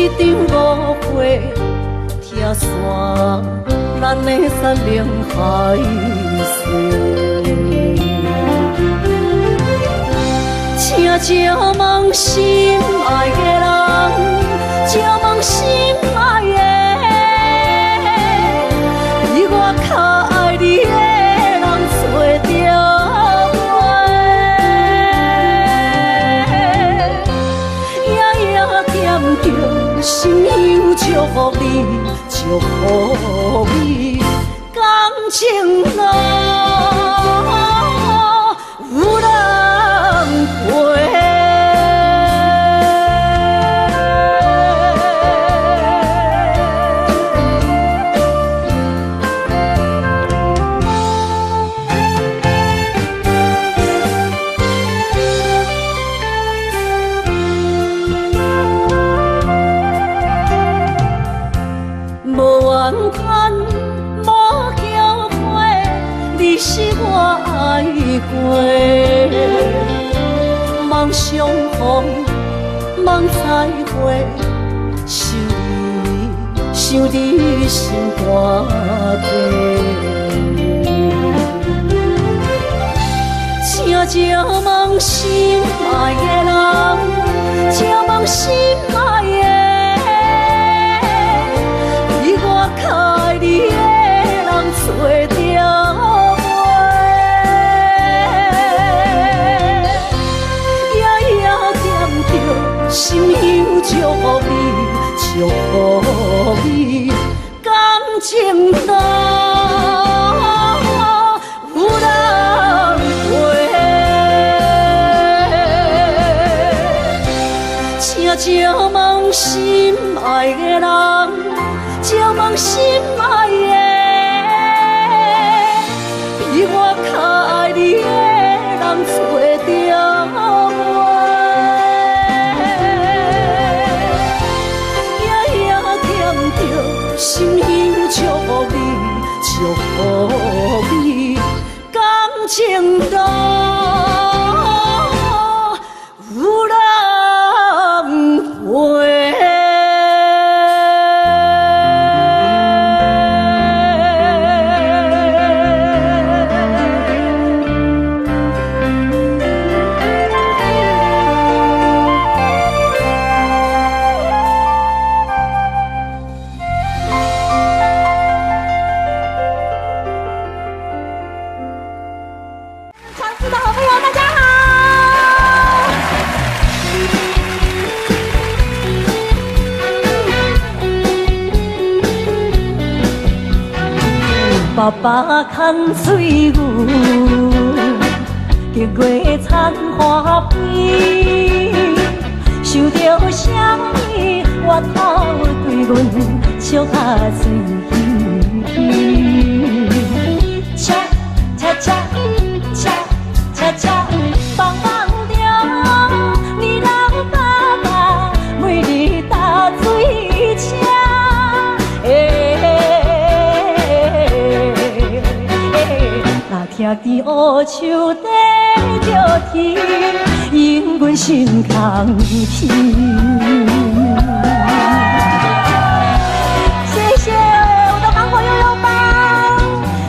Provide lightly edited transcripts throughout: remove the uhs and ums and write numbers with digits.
一场误会，拆散咱的山盟海誓。请借问心爱的人，借问心爱的，比我较爱你的人找着我，夜夜惦着心香祝福你，祝福你，感情路有人陪。你是我爱过，梦相逢，梦再会，想你心肝底。请借问心爱的人，借问心爱的，比我较爱你的人找着。心香祝福你，祝福你，感情路有人陪。请借问心爱的人，借问心爱的，比我较爱你的人找着我。心香祝福你，祝福你，感情路有人陪。爸爸牵水牛，隔月田花边，想着啥物我头对阮笑甲水鱼，恰恰恰恰恰恰，放放着你老爸爸每日打水车。听见乌树底着天，引阮心空虚。谢谢我的芒果悠悠棒，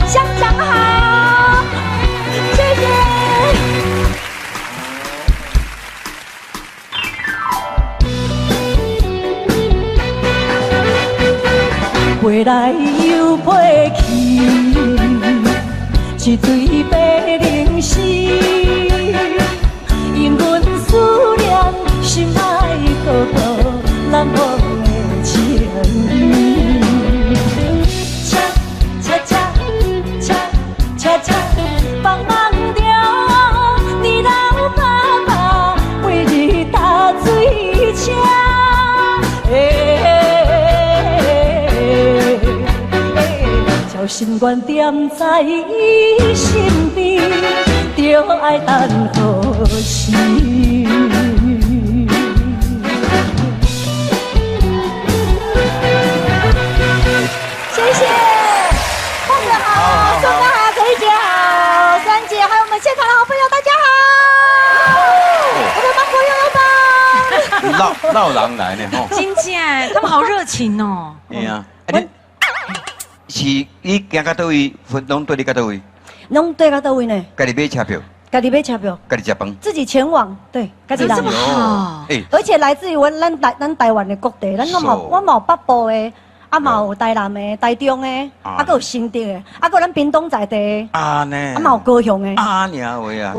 香香好，谢谢。回来又飞去。一对白灵丝，因阮思念心爱孤独难忘的情谊。恰恰恰恰恰恰，放放着你老爸爸每日打水车。心愿踮在伊身边，就爱等何时？谢谢，后面好，宋哥好，可以姐好，三姐还有我们现场的好朋友，大家好，我们芒果悠悠棒。闹人来呢吼。真正，他们好热情哦。哎呀，是你行到倒位，拢对你到倒位？拢对到倒位呢？家己买车票，家己买车票，家己食饭。自己前往，对，家己来这么。好，哎，而且来自于咱台湾的各地，我嘛有北部的，啊嘛有台南的、台中的，啊还有新竹的，啊还有咱屏东在地的，啊呢，啊嘛有高雄的。啊娘喂啊！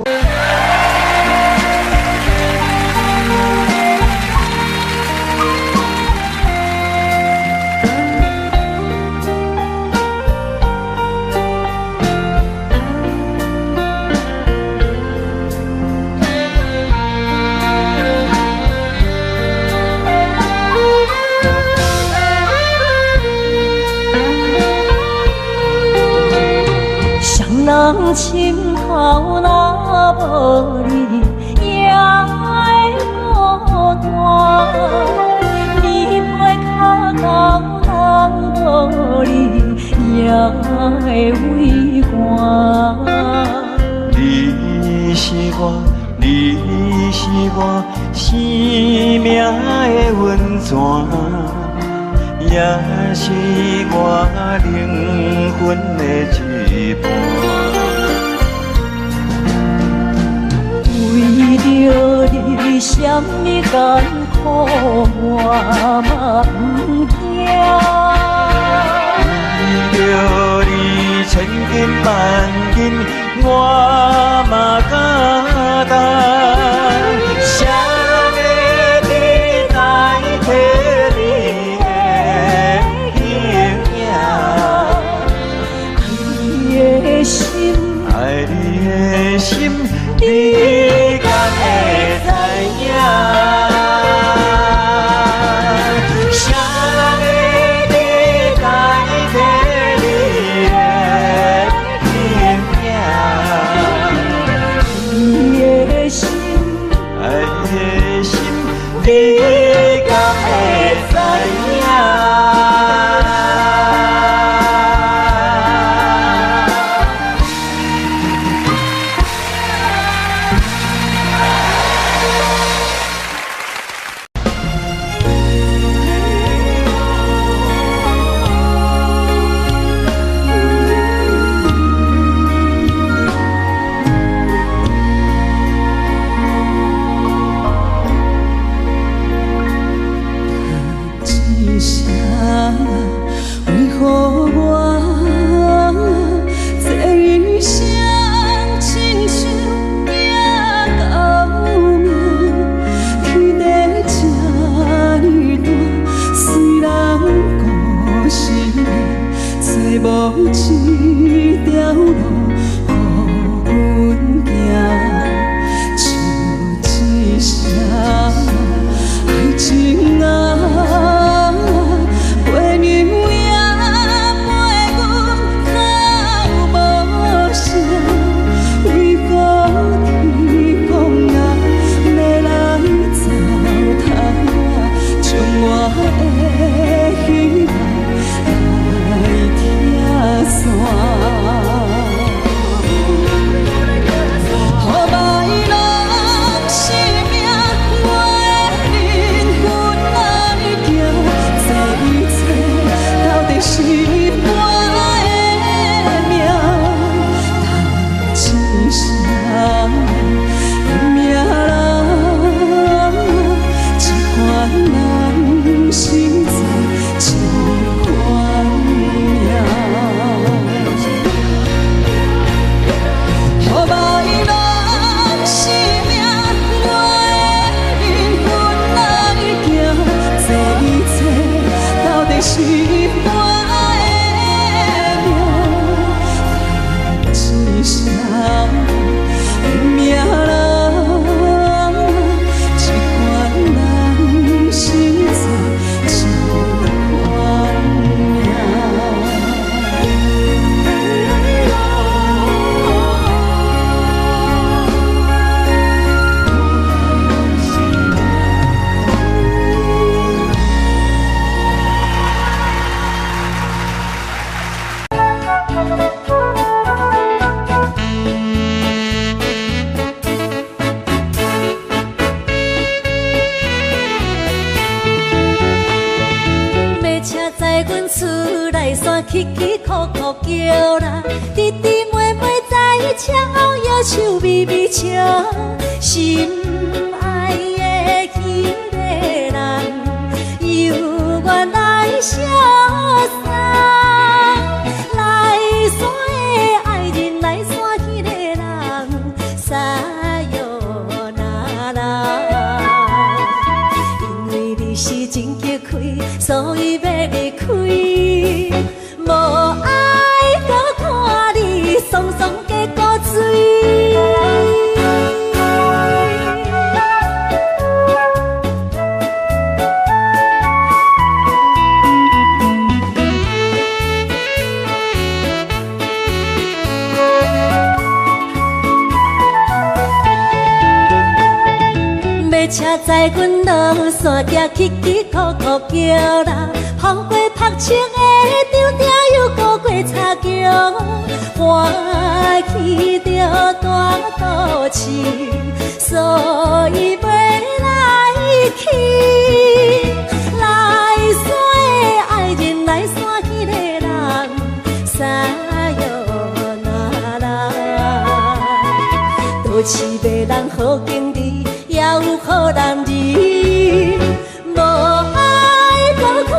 人深头若无你，也会孤单。你背脚到人无你，也会畏寒。你是我，你是我生命的温泉，也是我灵魂的一半。为着你，什么艰苦我嘛不惊。为着你千斤万斤，我嘛敢担。谁要代替你的形影？爱你的心，你敢会知影？谁要代替你的形影？你的心，爱你的心，你敢会知影？在阮厝内山起起哭哭叫啦，弟弟妹妹在车后摇手微微笑，心爱的迄个人由我来潇洒，来山的爱人来山迄个人，撒哟那拉，因为你是真激开，所以要离开，无爱搁看你爽爽加古水。车载阮落山行，起起哭哭叫啦，跑过朴青的场顶，又过过茶桥，欢喜着大都市，所以要来去。来山的爱人，来山迄个人，撒哟那拉，都市迷人好经历。也有好人儿，无爱搁看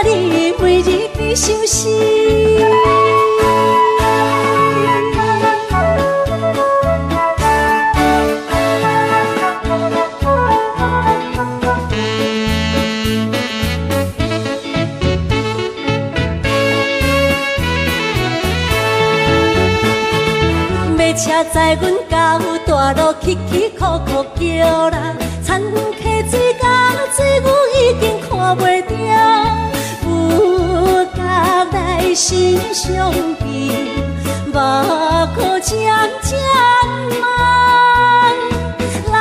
你每日比伤心。要车载阮到大路，起起哭哭叫啦，田溪水港水牛已经看袂着，有角来心伤悲，目眶渐渐红。来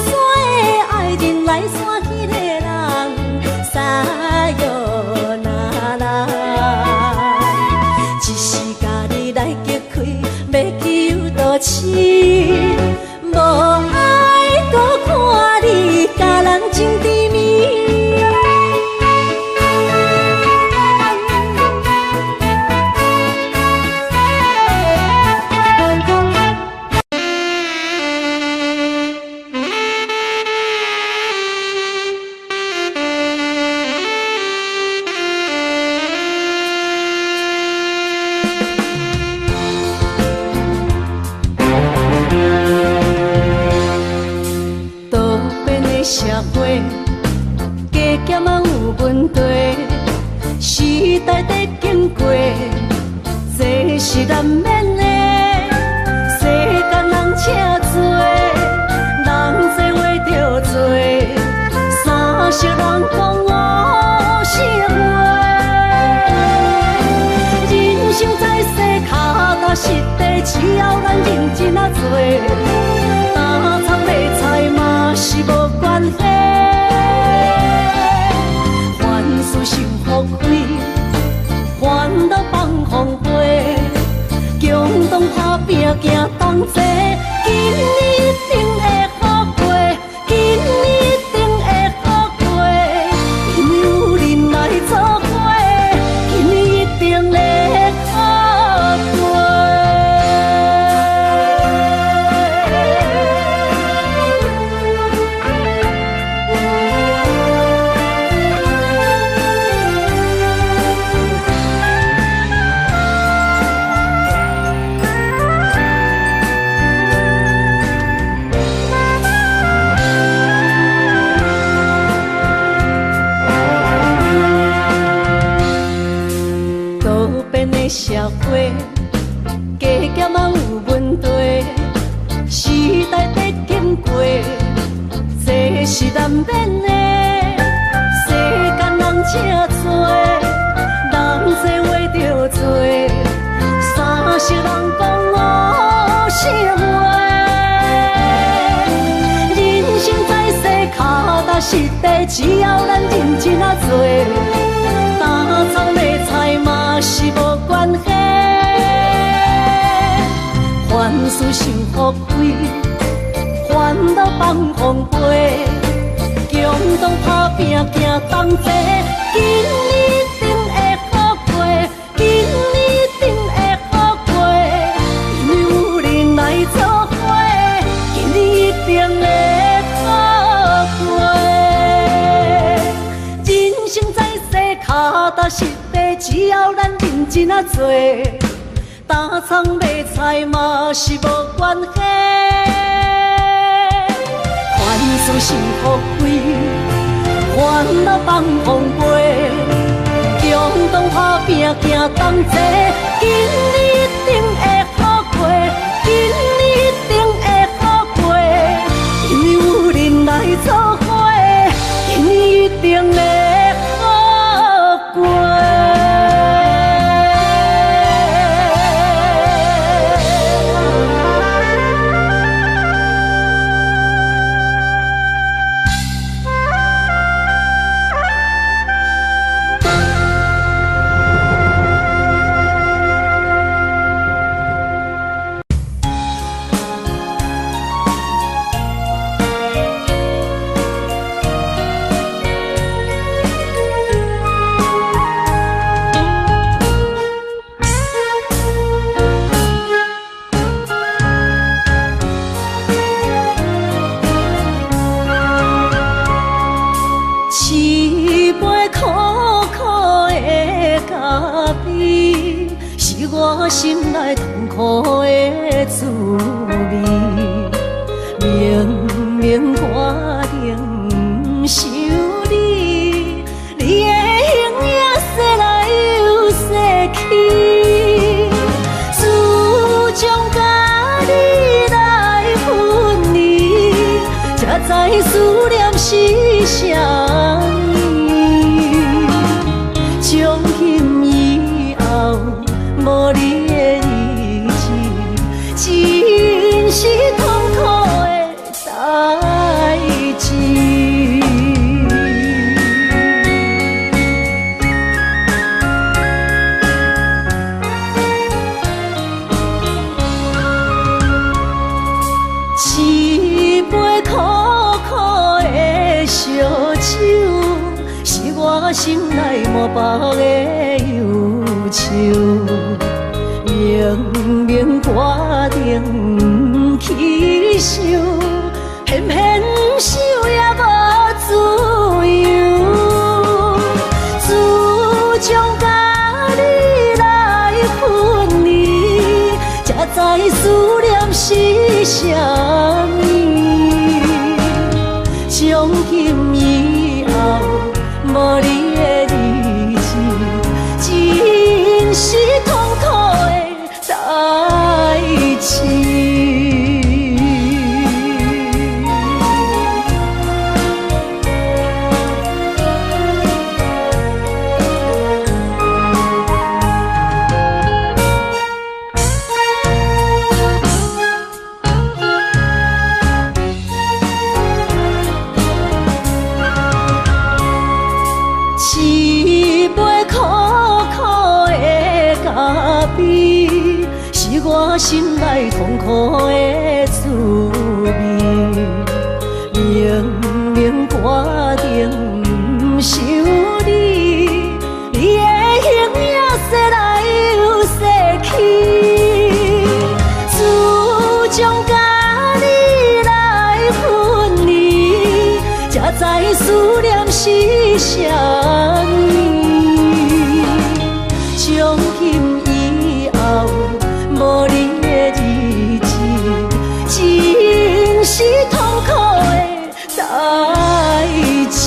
山的爱人，来山迄个人，撒哟那拉，一时家己来激开，要去有多深？无爱搁看你，甲人情甜蜜。社会加减嘛有问题，时代在经过，这是难免的。世间人车多，人多话着多，三色人讲五色话。人生在世，脚踏实地，只要咱认真啊做。打菜买菜嘛是无关系，凡事想福气，烦恼放风飞，共同打拼行同齐，今年一定会好过，今年一定会好过，因为有人来作伙，今年一定会好过。社会加减嘛有问题，时代在经过，这是难免的。世间人车多，人多话着多，三色人讲五色话。人生在世，脚踏实地，只要咱认真啊做。打草买菜嘛是无关系，凡事想福气，烦恼放风飞，共同打拼行同齐，今年一定踏踏实地，只要咱认真啊做，打苍卖菜嘛是无关系。凡事是富贵，烦恼放风飞，共同打拼行同齐，今年一定会好过，今年一定会好过，因为有人来作伙，今年一定会好过。一杯苦苦的咖啡，是我心内痛苦的滋味。明明我定不是你，你的形影说来又说去，自从甲你来分离，才知思念是啥。从今以后，无你的日子，真是痛苦的代志。一杯苦苦的烧酒，是我心内满腹的忧愁。明明决定不去想，偏偏想也无自由。自从甲你来分离，才知思念是啥物。从今以后，无你的日子，真是痛苦的代志。一杯苦苦的咖啡，是我心内痛苦的滋味。明明决定不是你，你的形影说来又说去，自从甲你来分离，才知思念是啥物。从今以后，无你的日子，真是痛苦的代志。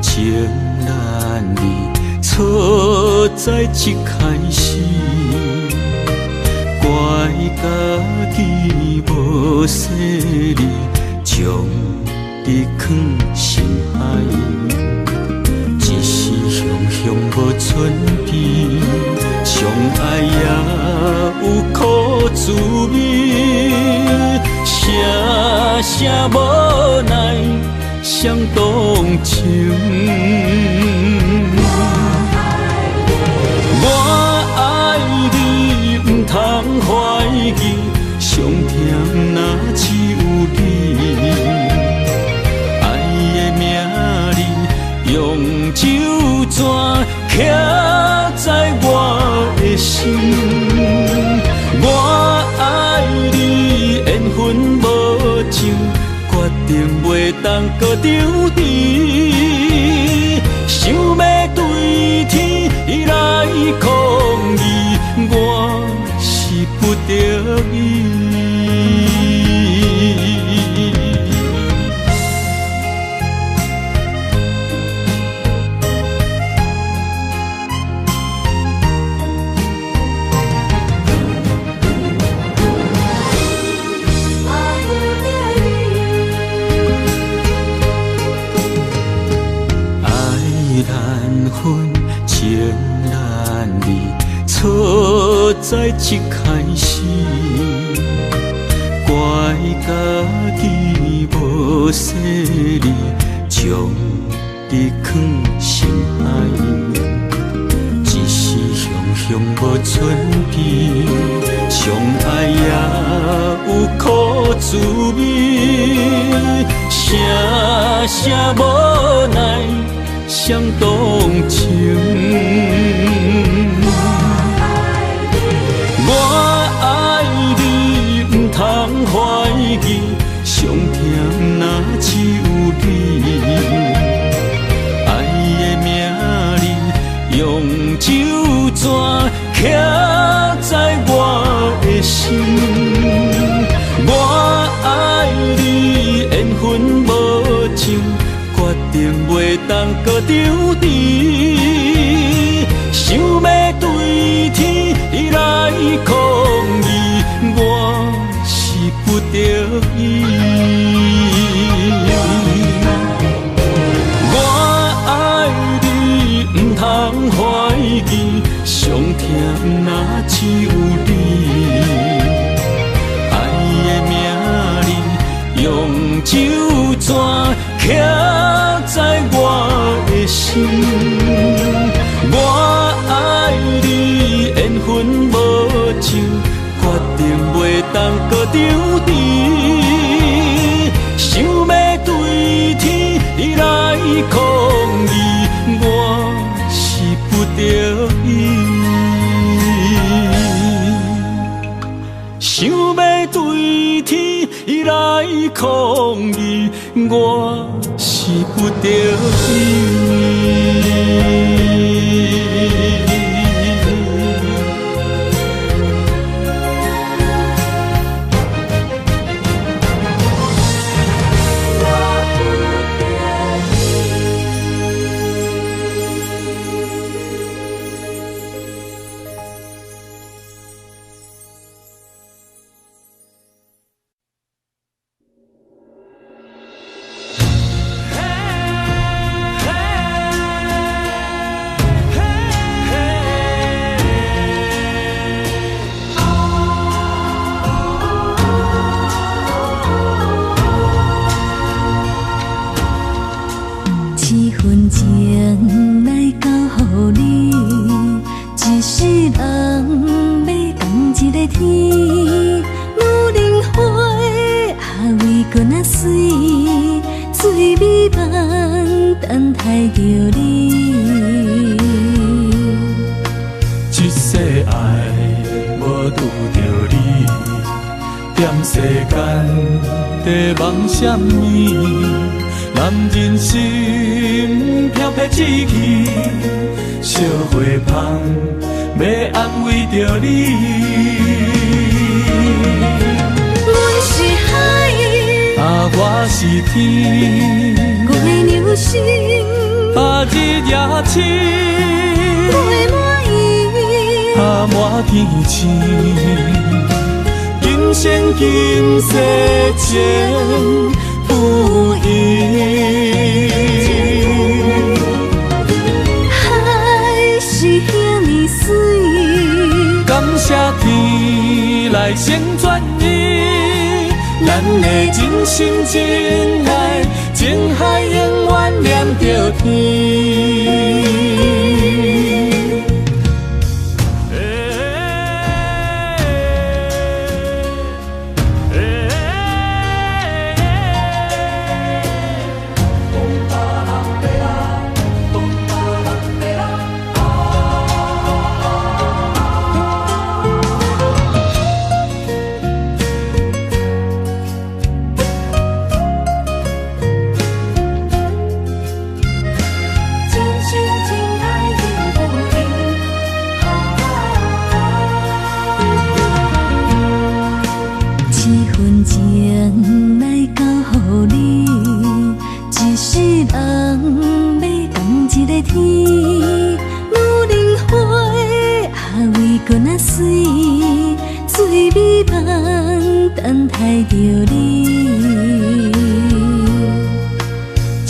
情难离，错在一开始，怪家己无细腻，将你藏心海。一时雄雄无存边，相爱也有苦滋味。声声无奈，伤动情。我爱你，唔通怀疑，上甜若只有你。爱的名字，用酒泉刻在我的心。我爱你，缘分无尽，决定袂当搁丢你。想要对天来抗议，我是不得已。情难离，错在一开始，怪家己无细腻，将你藏心海。一时雄雄无存边，相爱也有苦滋味，声声无奈。伤动情，我爱你，唔通怀疑，上甜若只有你。爱的名字，用酒泉刻在我的心。我爱你，缘分无尽。决定袂当搁丢你，想要对天来抗议，我是不得已。我爱你，唔通怀疑，上甜若只有你。爱的名字，用酒泉刻在我的心，我爱你，缘分无尽，决定袂当搁丢你。想要对天来抗议，我是不得已。想要对天来抗议，我是不得已。什么？男人心飘撇志气，小花香要安慰着你。阮是海，我是天，月流星，日也深，月满圆，满天星。今生今世情不移。海是遐尼水，感谢天来成全伊，咱的真心真爱，情海永远念着天。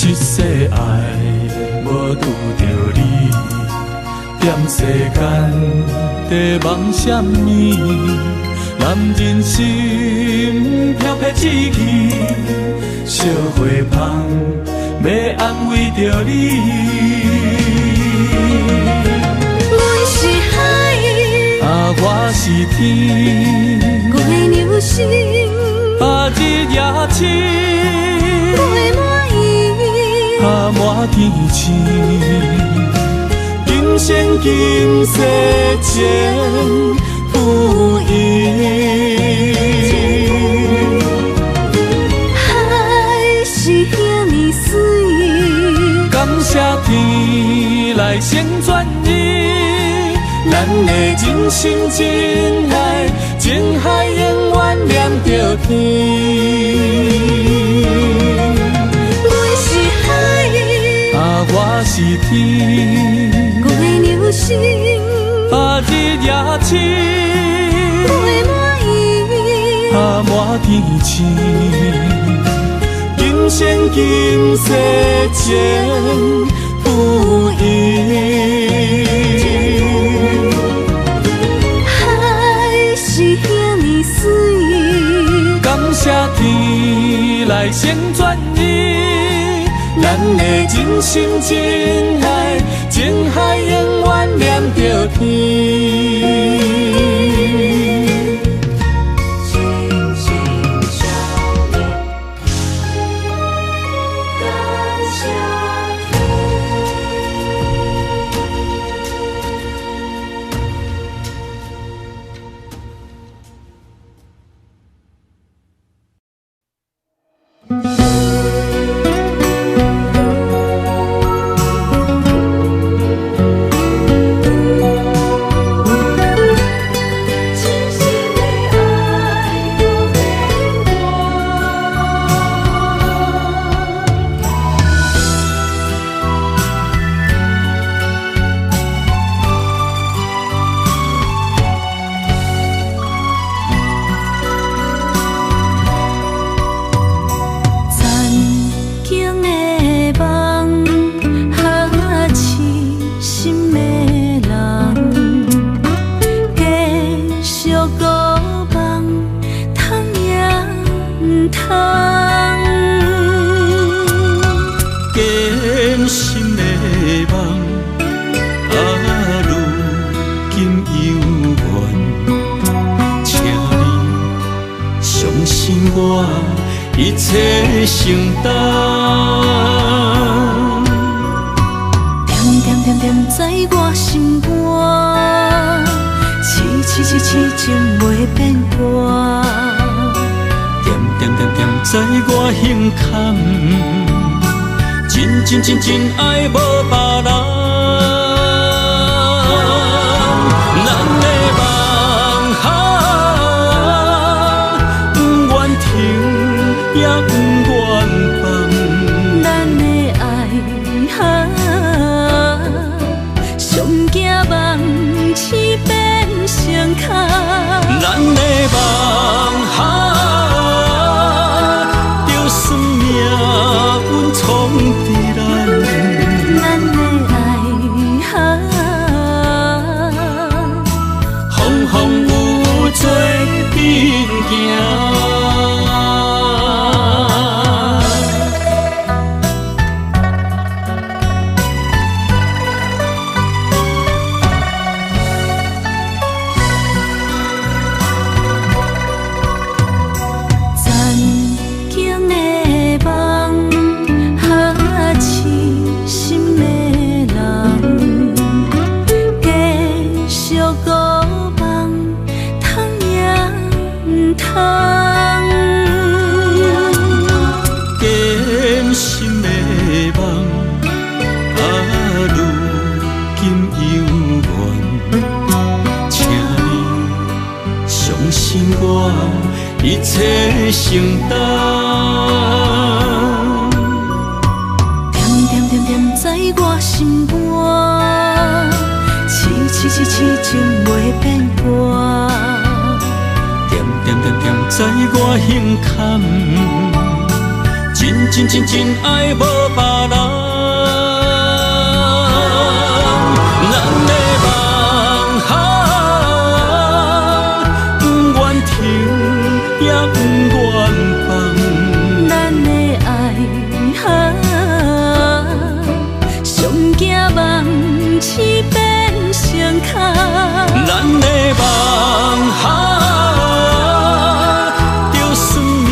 一世爱无拄着你，踮世间在梦闪暝，男人心飘撇志气，小花香要安慰着你。阮是海，我是天，月流星，日夜深，月满意，满天星。今生今世情不移。海是遐尼水，感谢天来成全伊，咱的真心真爱，情海永远念着天。阮是海，我是天，月流星，日夜深，月满意，满天星。今生今世情不移。海是遐尼水，感谢天来成全伊，咱的真心真爱，情海永远念着天。一切承担，点点点点在我心肝，痴情袂变卦，点点点点在我胸坎，真爱无别人。咱的梦不愿停，也不愿放。咱的爱上惊梦，痴变成空。咱的梦一切承担，点点点点在我心肝，痴痴痴痴情袂变卦，点点点点在我心坎，真真真真爱无别人。咱的梦哈，不愿停，也不愿放。咱的爱哈，上惊梦痴变相牵。咱的梦哈，就算命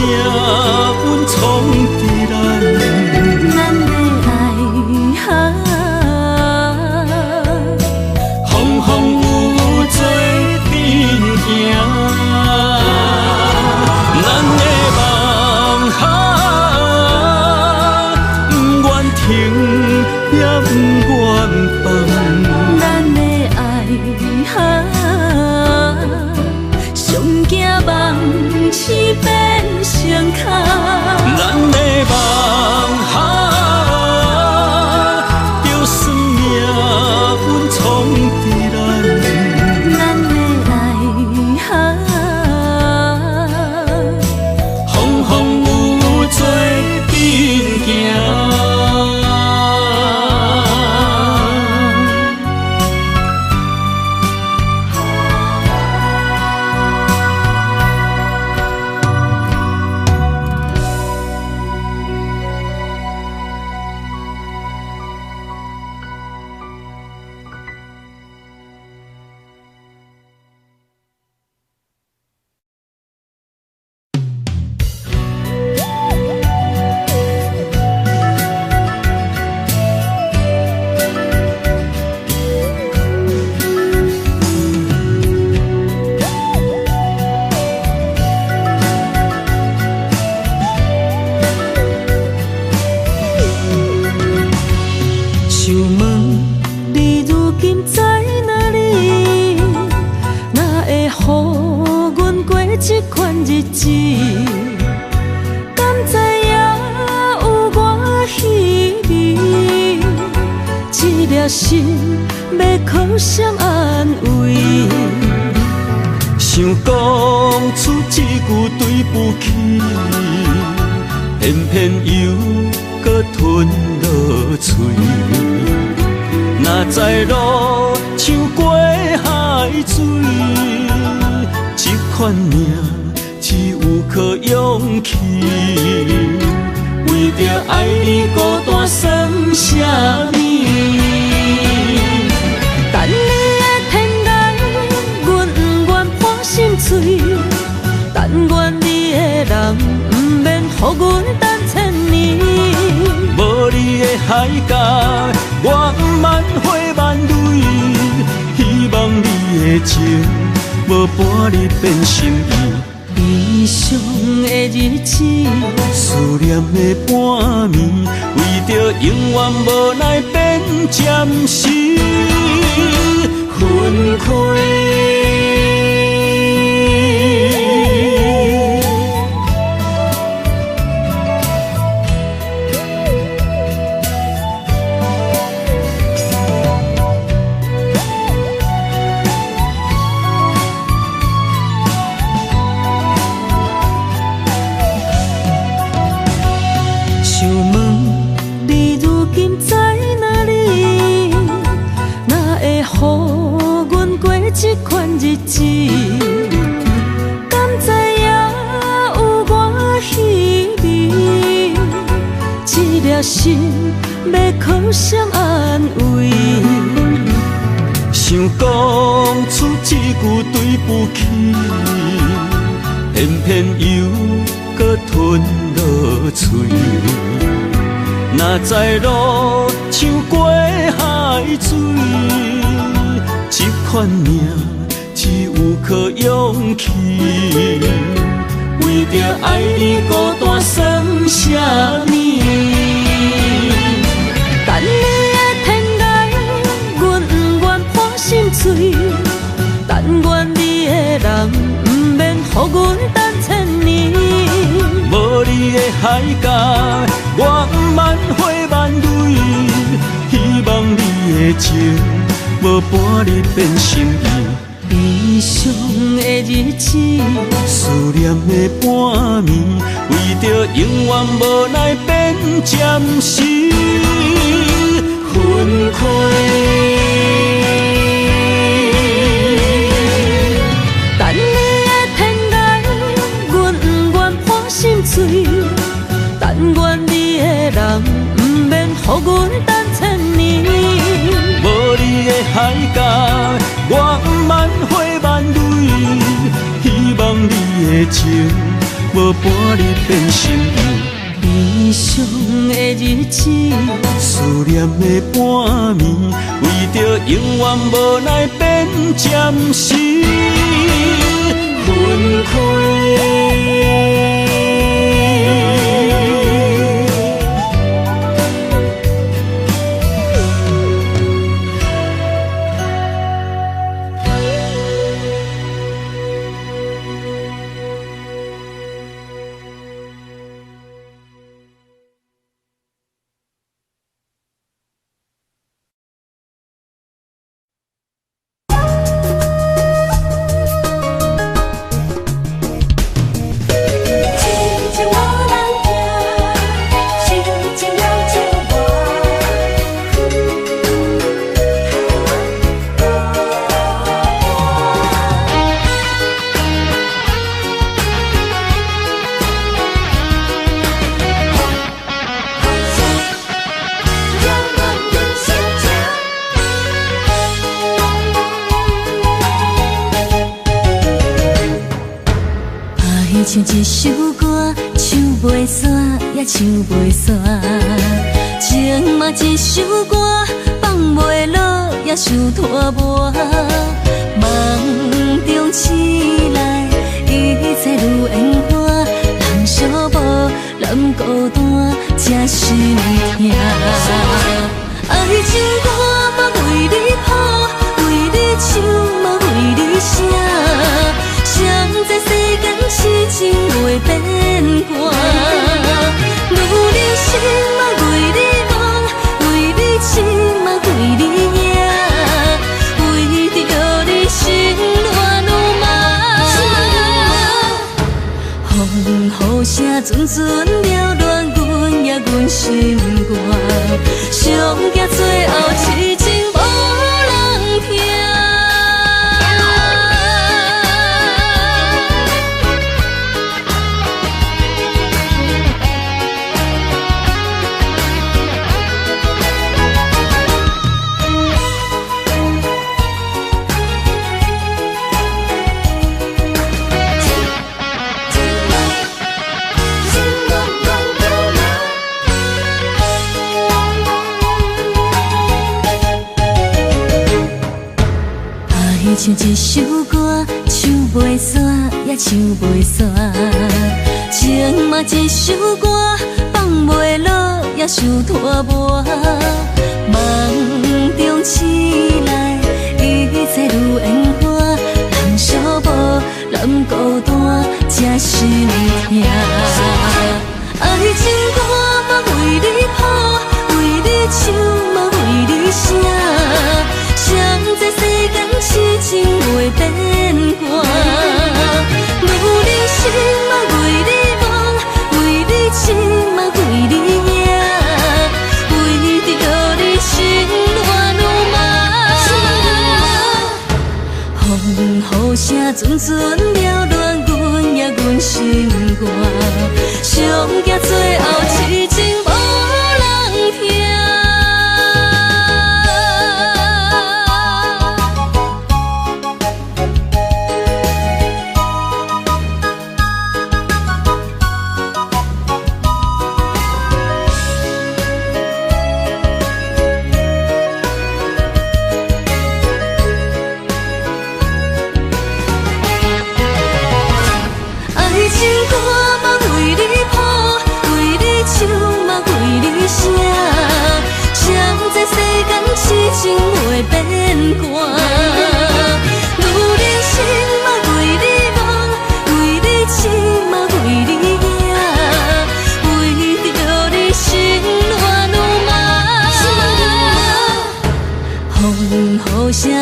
运冲伫咱。咱的爱哈，风风雨雨做阵行。咱的梦哈，不愿停，也不愿放。咱的爱哈，上惊梦痴变相牵。咱的梦哈，就算命运冲伫咱。咱的爱哈，风风雨雨做阵行。想问你如今在哪里？哪会予阮过这款日子？敢知影有我稀微？这粒心要靠谁安慰？想讲出一句对不起，偏偏又搁吞落嘴。若知路像过海水，这款命只有靠勇气。为着爱你孤单算啥物？等你的天涯，阮不愿破心碎。但愿你的人不免予阮等千年。无你的海角，我万花万蕊。希望你的情，无伴你变心意。悲伤的日子，思念的半暝，为着永远无奈变暂时分开。想问你如今在哪里？哪会予阮过这款日子？敢知影也心要靠谁安慰？想讲出一句对不起，偏偏又搁吞落嘴。若知路像过海水，这款命只有靠勇气。为着爱你孤单算什么？等你的天涯，阮不愿破心碎。但愿你的人不免予阮等千年。无你的海角，我万花万蕊。希望你的情，无半日变心意。悲伤的日子，思念的半暝，为着永远无奈变暂时分开。等你的天涯，阮不愿破心碎。但愿你的人不免予阮等千年。无你的海角，我万花万蕊。希望你的情，无半日变心意。悲伤的日子，思念的半暝，为着永远无奈变暂时分开。唱一首歌，唱袂煞也唱袂煞。情嘛一首歌，放袂落也想拖磨。梦中醒来，一切如烟花。人寂寞，人孤单，才心痛。爱情歌嘛为你谱，为你唱嘛为你写。谁知世间痴情袂变卦，女人心嘛为你梦，为你痴嘛为你影，为着你心乱如麻。风雨声阵阵缭乱，阮也阮心肝，上惊最后痴情无人听。唱一首歌，唱袂煞也唱袂煞。情嘛一首歌，放袂落也想拖磨。梦中醒来，一切如烟花。人寂寞，人孤单，才心痛。爱情歌嘛为你谱，为你唱嘛为你写。谁知世间痴情袂变卦，女人心嘛为你梦，为你痴嘛为你影，为着你心乱如麻。风雨声阵阵缭乱，阮也阮心肝，上惊最后痴情无人。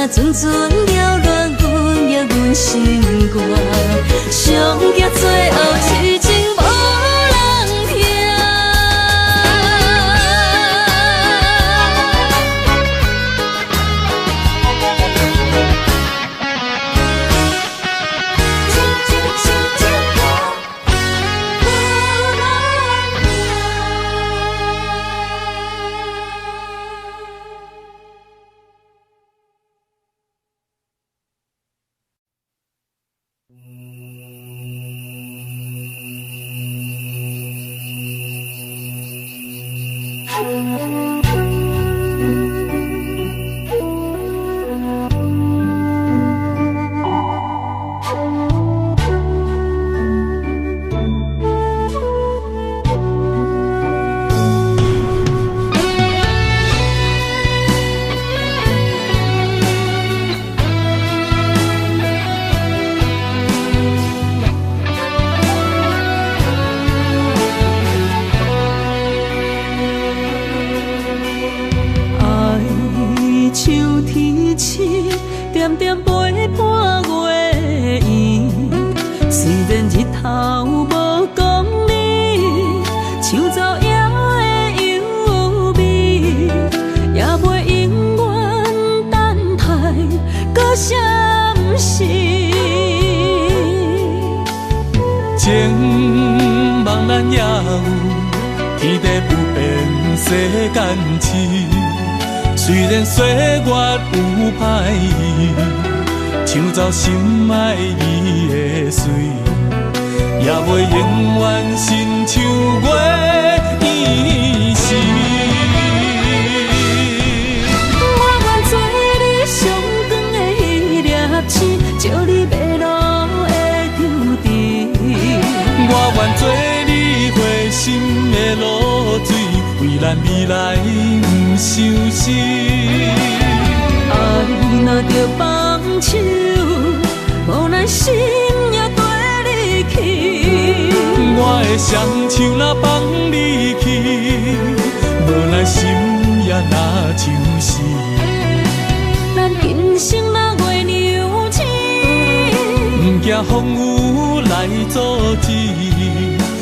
才阵阵缭乱阮的阮心肝，上惊最后痴情无人听。点点陪伴月圆，虽然日头无讲你，像走野的优美，也袂永远等待，搁啥不是？情茫然也有，天地不变，世间痴。虽然岁月有歹意，抢走心爱伊的水，也袂永远亲像月伊是。我愿做你上长的迄粒星，照你迷路的丢滴。我愿做你回心的露水，为咱未来不伤心。爱若着放手，无奈心也跟你去。我的双手若放你去，无奈心也若像是。咱今生若月娘亲，不惊风雨来阻止。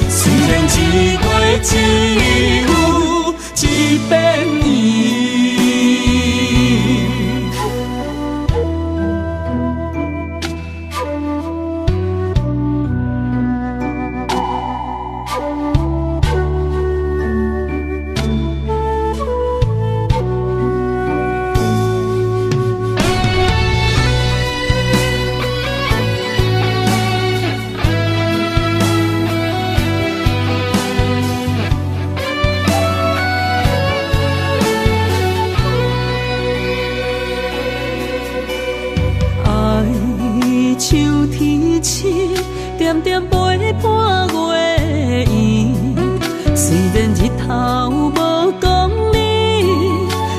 虽然一月一有一变伊。点点陪伴月圆，虽然日头无讲你，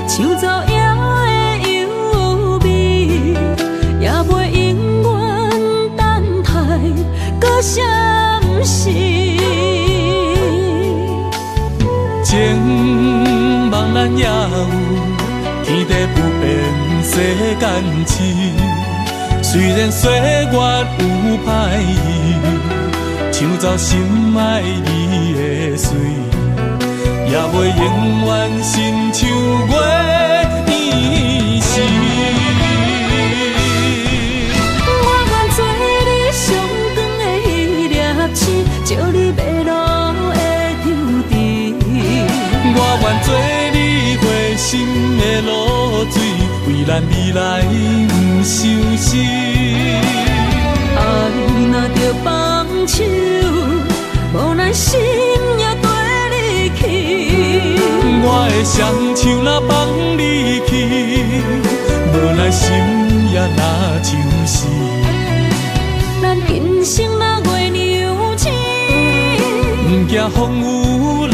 像走野的优美，也袂永远等待，搁啥不是？情茫然也有，天地不变，世间痴。虽然岁月有歹意，抢走心爱伊的水，也袂永远亲像月伊是。我愿做你上长的迄粒星，照你迷路的丢滴。我愿做你回心的露水，为咱未来不伤心。爱若着放手，无奈心也跟你去。我的双手若放你去，无奈心也若像是。咱今生若月娘亲，不惊风雨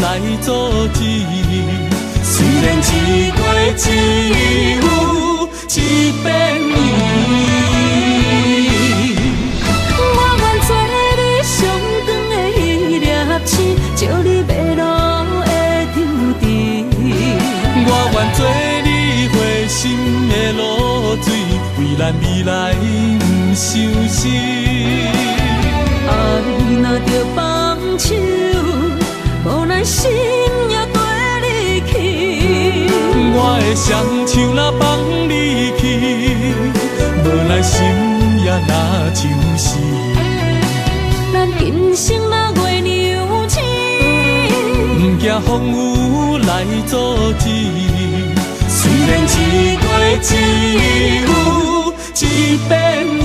来阻止。虽然一月一有一变伊。照你迷路的丢滴，我愿做你回心的露水，咱未来不相识。爱若着放手，无奈心也跟你去。我的双手若放你去，无奈心也若像是。咱今生若月娘亲，不惊风雨来阻止。虽然一月一有一变圆。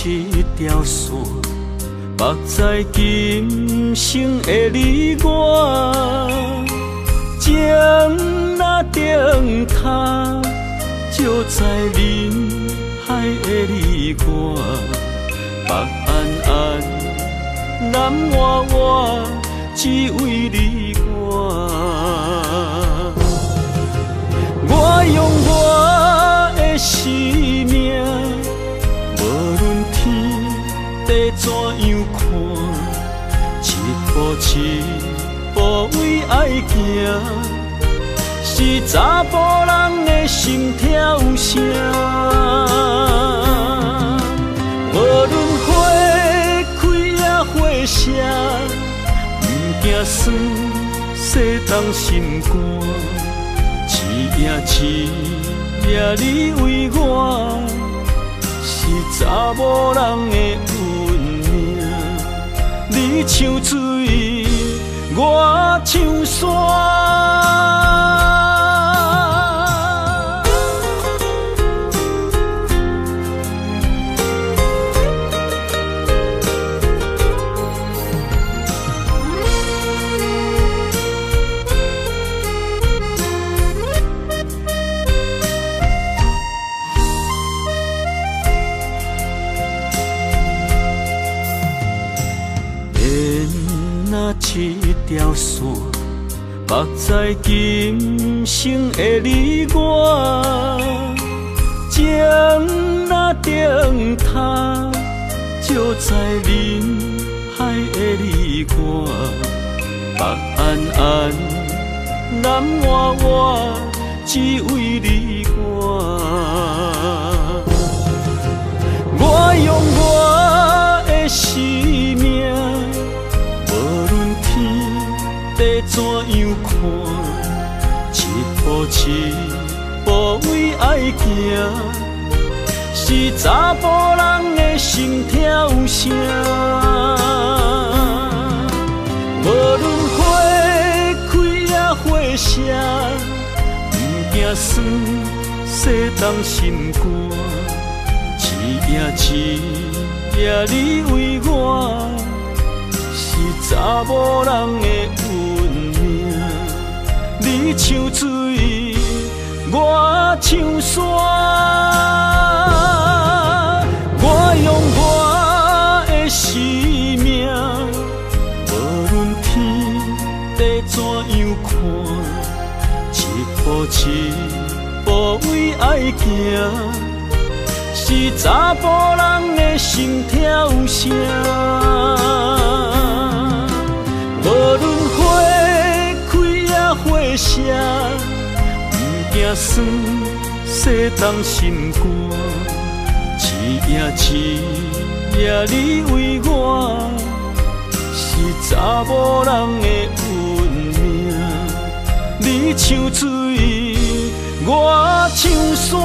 一条线，目在今生的你我，情若顶塔，就在人海的你我，北安安，南弯弯，只为你我。我用我的生命。无论天地怎样看，一步为爱行，是查甫人的心跳声。无论花开也花谢，不惊酸世当心肝，一夜你为我。是查某人的运命，你像水，我像山。一条线，目在今生的你我，情若顶塔，就在人海的你我，北安安，南弯弯，只为你我。我用我的生命。地怎样看，一步为爱行，是查甫人的心跳声。无论花开也花谢，不惊酸世当心肝，一夜你为我。是查某人的运命，你像水，我像山。我用我的生命，无论天地怎样看，一步为爱行，是查甫人的心跳声。无论花开也花谢，不惊酸世当心肝，一夜你为我，是查某人的运命。你像水，我像山。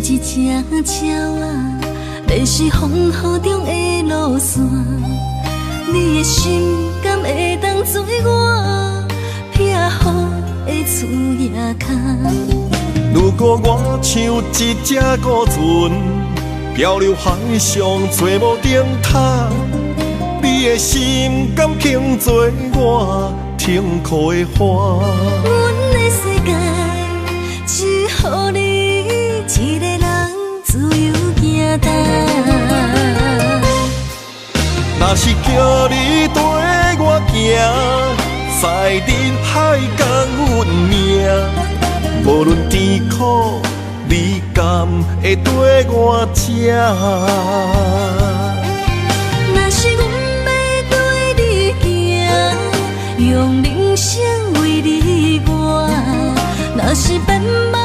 一只鸟啊，迷失风雨中的路线，你的心敢会当做我避雨的厝夜空？如果我像一只孤船，漂流海上找无顶塔，你的心敢肯做我停靠的花？阮的世界只予你一个人自由行动。若是叫你跟我行，在人海共运命，无论甜苦，你敢会跟我吃？若是阮要对你行，用人生为你活，若是变歹，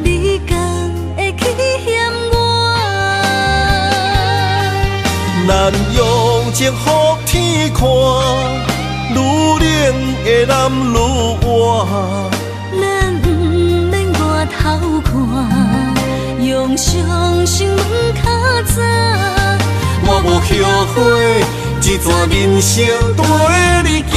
你敢会去嫌我？咱用情予天看，愈冷的男愈活。咱不免外头看，用双心门较早。我无后悔，一段人生跟你行。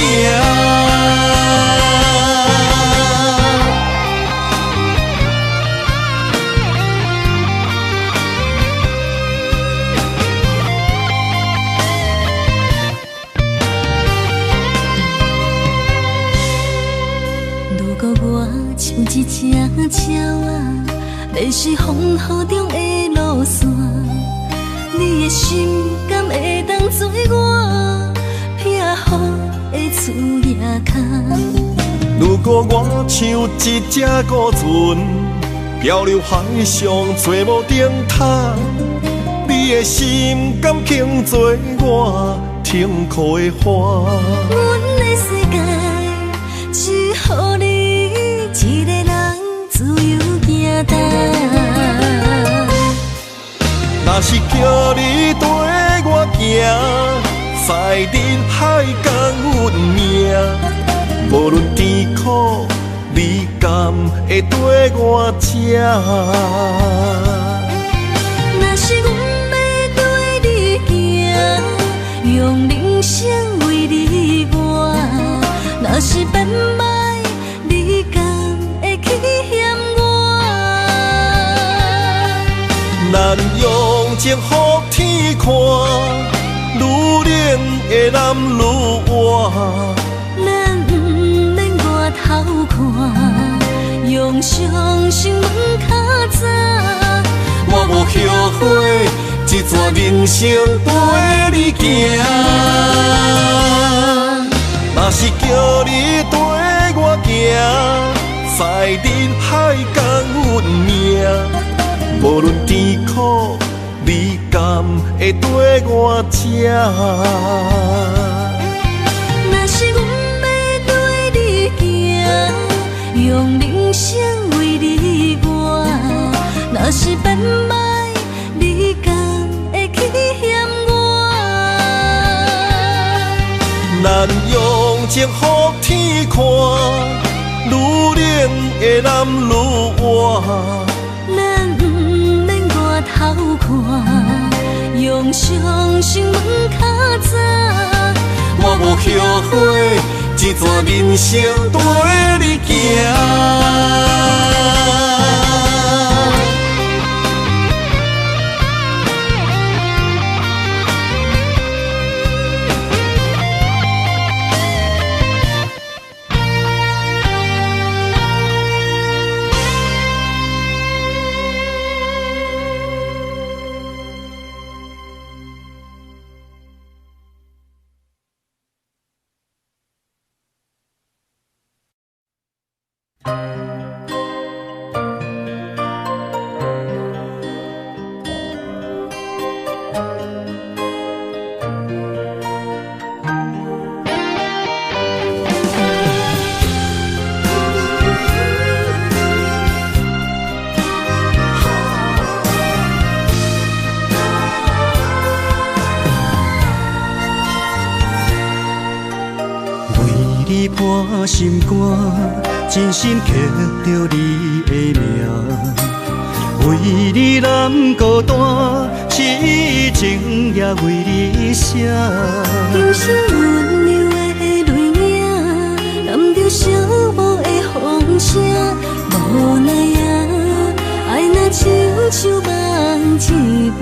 如果我像一只鸟啊，迷失风雨中的路线，你的心敢会当做我避雨的厝夜空？如果我像一只孤船，漂流海上找无顶塔，你的心敢肯做我停靠的花？阮的世界只予你一个人自由行动。若是叫你跟我行，在人海共运命，无论甜苦，你敢会跟我吃？若是阮要对你行，用人生为你活，若是变歹，你敢会去嫌我？咱用情予天看，愈冷的男愈活。咱不免外头看，用双心门较早。我无后悔，一段人生跟你行。若是叫你跟我行，在人海共运命，无论甜苦，你敢会跟我吃？若是阮要对你行，用人生为你活，若是变歹，你敢会去嫌我？咱用情予天看，愈冷的男愈活。咱不免外头看，用双心门较早。我无后悔，一段人生跟你行。你破心肝，真心刻着你的名。为你难孤单，痴情也为你写。今生温柔的泪影，染着寂寞的风声。无奈啊，爱若亲像梦一般。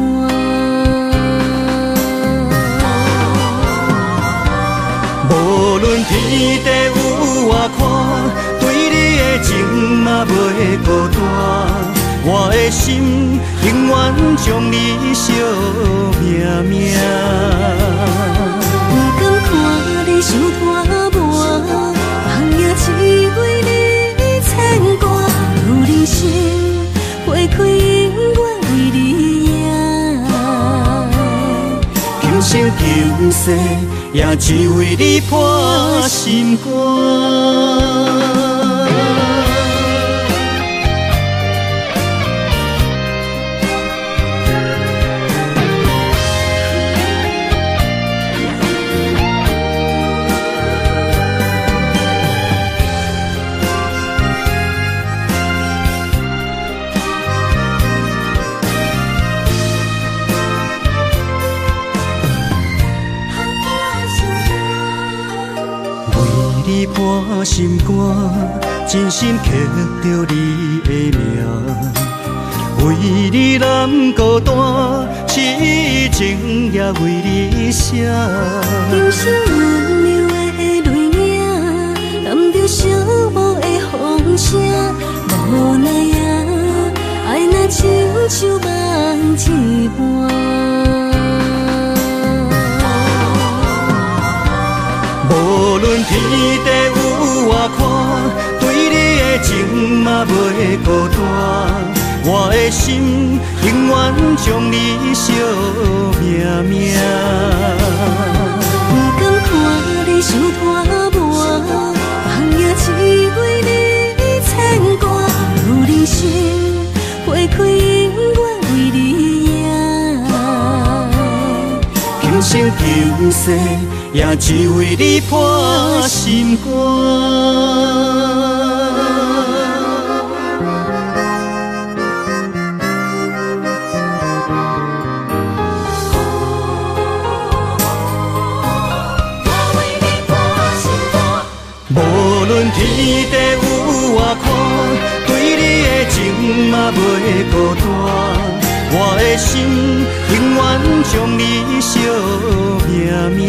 无论天地有外宽，对你的情嘛袂孤单。我的心永远将你惜命命。不甘看你受拖磨，人也只为你牵挂。有人生花开永远为你赢，今生今世也只为你破心肝。你破心肝，真心刻着你的名。为你难孤单，痴情也为你写。今生温柔的泪影，染着寂寞的风声。无奈啊，爱若亲像梦一般。无论天地有外宽，对你的情嘛袂孤单。我的心永远将你惜命命。不甘看你受拖磨，人也只为你牵挂。有人生花开永远为你赢，今生今世也只为你破心肝。无论天地有外宽，对你的情嘛袂孤单。我的心永远将你惜命命。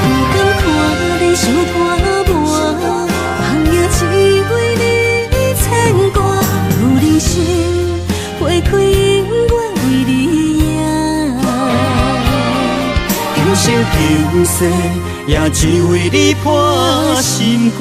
不甘看你受拖磨，人也只为你牵挂。有人生花开永远为你赢，今生今世也只为你破心肝。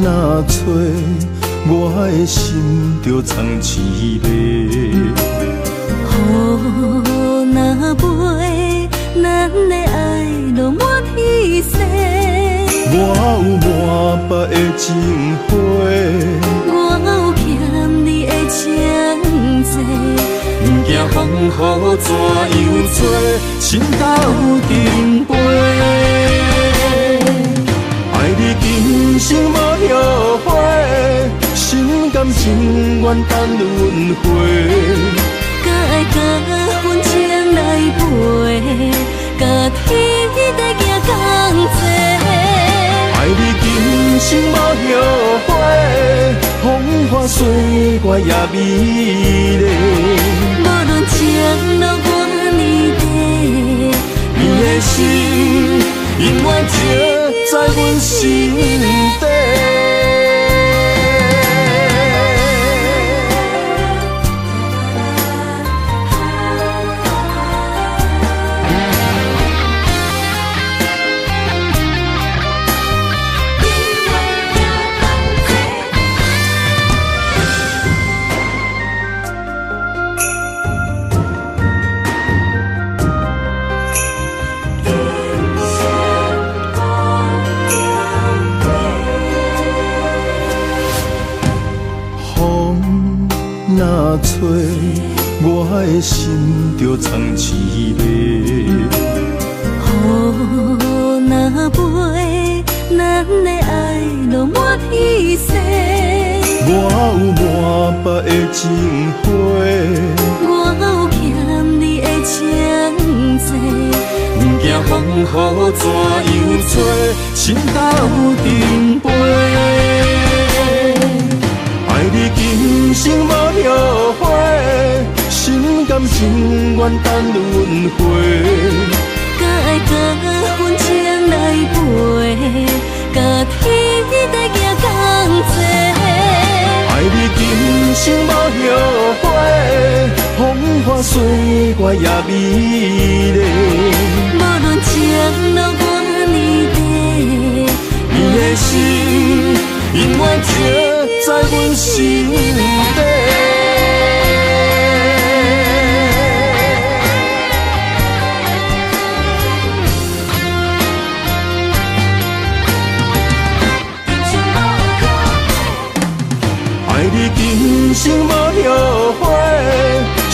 若吹，我的心就藏滋味。雨若飞，咱的爱就满天星。我有满腹的情花，我有欠你的情债，不惊雨风雨怎样做，心斗阵飞。爱你今生无后悔，心甘情愿等轮回。搁爱甲阮情来陪，甲天地行同齐。爱你今生无后悔，风花雪月也美丽。无论情路偌呢地，你的心永远刻在阮心底。若吹，我的心就藏滋味。雨若飞，咱的爱就满天星。我有满腹的情花，我有欠你的情债。不惊风雨怎样做，心斗阵飞。爱你今生无后悔，心甘情愿等轮回。搁爱甲阮情来陪，甲天地行同齐。爱你今生无后悔，风花雪月也美丽。无论情路偌呢地，你的心永远刻在阮心底。爱你今生无后悔，心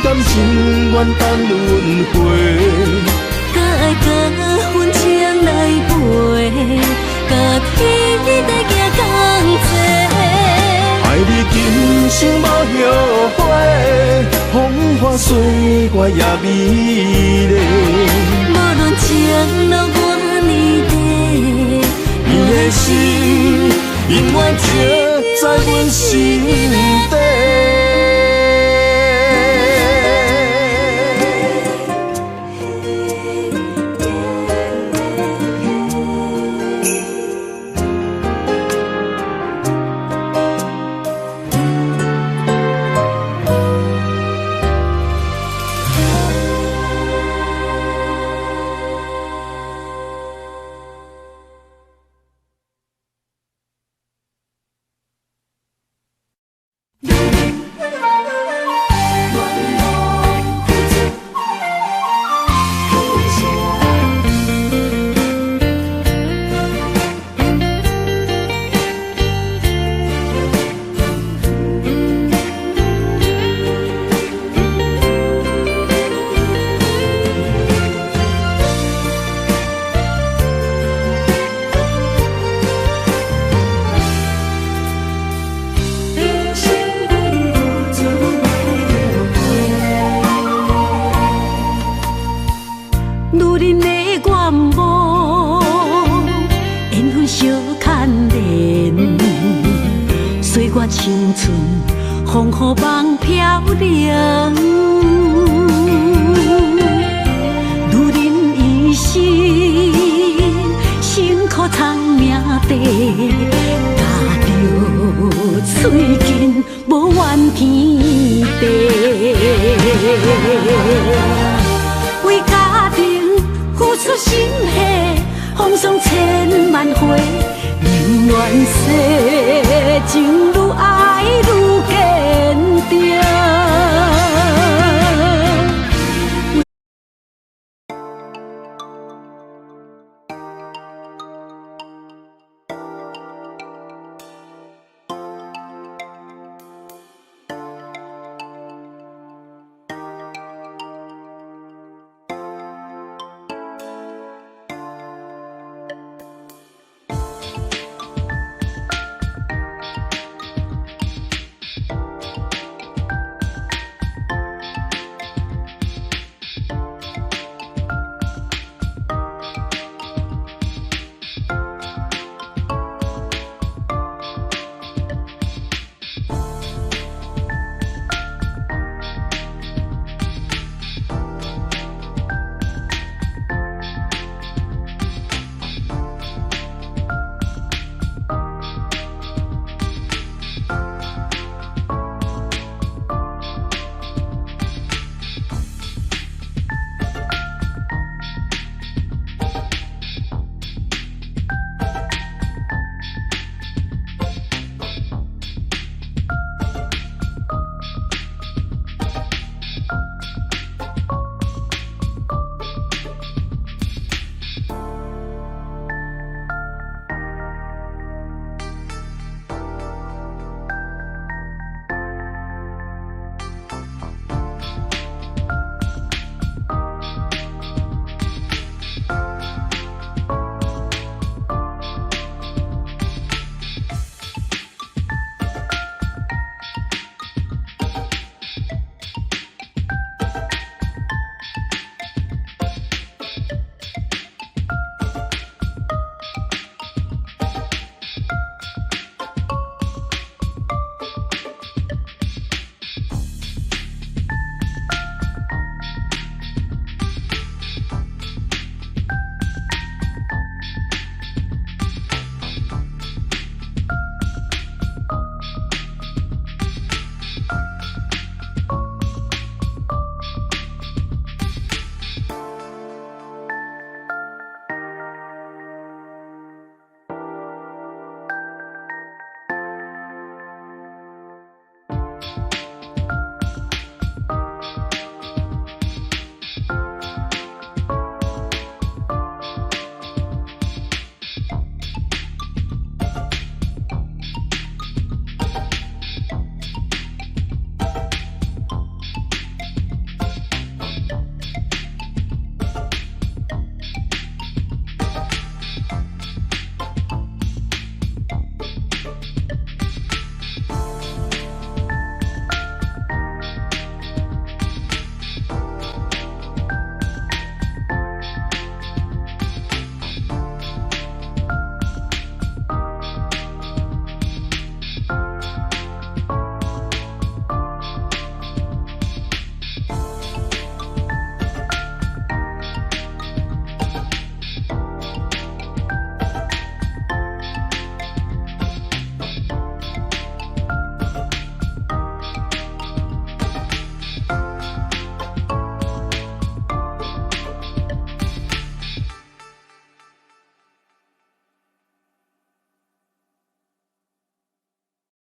甘情愿等轮回。搁爱甲阮情来陪，甲天地行同齐。爱你今生无后悔，风花雪月也美丽。无论情路偌呢地，你的心永远刻在阮心底。青春风雨梦飘零，女人一生辛苦藏命地，踏着嘴筋无怨天地，为家庭付出心血，风霜千万回，宁愿死。